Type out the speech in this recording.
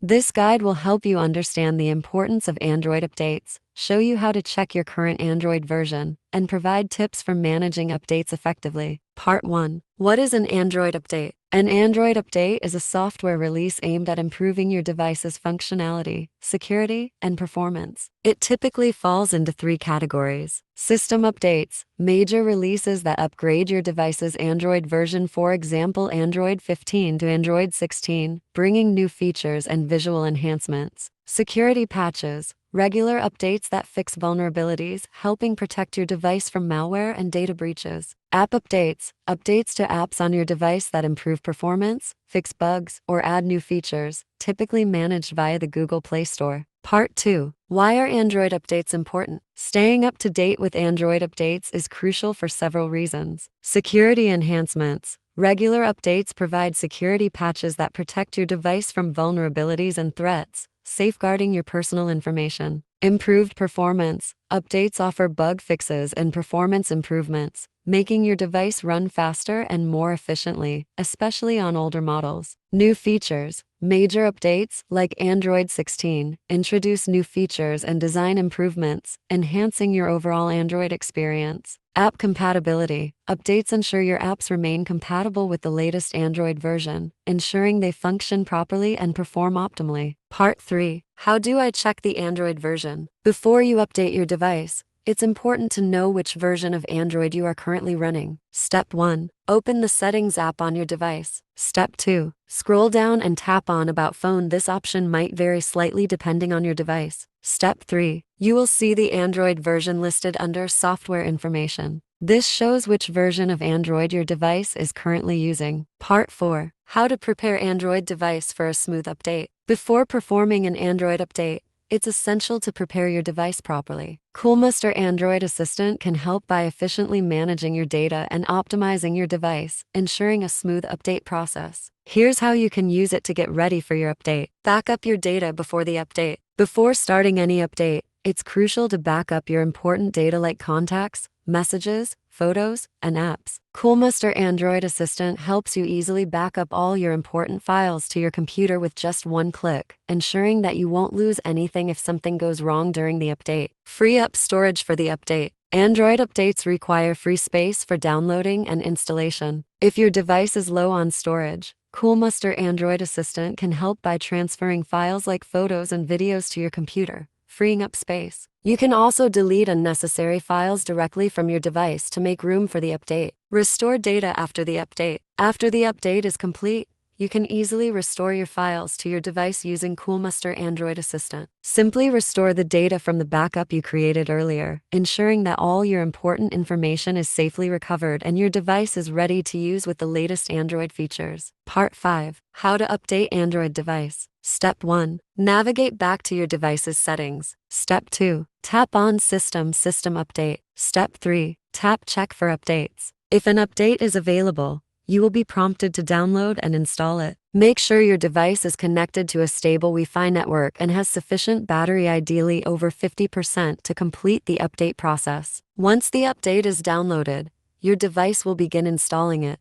This guide will help you understand the importance of Android updates, show you how to check your current Android version, and provide tips for managing updates effectively. Part 1. What is an Android update? An Android update is a software release aimed at improving your device's functionality, security, and performance. It typically falls into 3 categories. System updates, major releases that upgrade your device's Android version, for example Android 15 to Android 16, bringing new features and visual enhancements. Security patches, regular updates that fix vulnerabilities, helping protect your device from malware and data breaches. App updates, updates to apps on your device that improve performance, fix bugs, or add new features, typically managed via the Google Play Store. Part 2. Why are Android updates important? Staying up to date with Android updates is crucial for several reasons. Security enhancements. Regular updates provide security patches that protect your device from vulnerabilities and threats, safeguarding your personal information. Improved performance. Updates offer bug fixes and performance improvements, making your device run faster and more efficiently, especially on older models. New features. Major updates, like Android 16, introduce new features and design improvements, enhancing your overall Android experience. App compatibility. Updates ensure your apps remain compatible with the latest Android version, ensuring they function properly and perform optimally. Part 3. How do I check the Android version? Before you update your device, it's important to know which version of Android you are currently running. Step 1. Open the Settings app on your device. Step 2. Scroll down and tap on About Phone. This option might vary slightly depending on your device. Step 3. You will see the Android version listed under Software Information. This shows which version of Android your device is currently using. Part 4. How to prepare Android device for a smooth update. Before performing an Android update, it's essential to prepare your device properly. Coolmuster Android Assistant can help by efficiently managing your data and optimizing your device, ensuring a smooth update process. Here's how you can use it to get ready for your update. Back up your data before the update. Before starting any update, it's crucial to back up your important data like contacts, messages, photos, and apps. Coolmuster Android Assistant helps you easily back up all your important files to your computer with just one click, ensuring that you won't lose anything if something goes wrong during the update. Free up storage for the update. Android updates require free space for downloading and installation. If your device is low on storage, Coolmuster Android Assistant can help by transferring files like photos and videos to your computer, freeing up space. You can also delete unnecessary files directly from your device to make room for the update. Restore data after the update. After the update is complete, you can easily restore your files to your device using Coolmuster Android Assistant. Simply restore the data from the backup you created earlier, ensuring that all your important information is safely recovered and your device is ready to use with the latest Android features. Part 5. How to update Android device. Step 1. Navigate back to your device's settings. Step 2. Tap on System Update. Step 3. Tap Check for updates. If an update is available, you will be prompted to download and install it. Make sure your device is connected to a stable Wi-Fi network and has sufficient battery, ideally over 50%, to complete the update process. Once the update is downloaded, your device will begin installing it.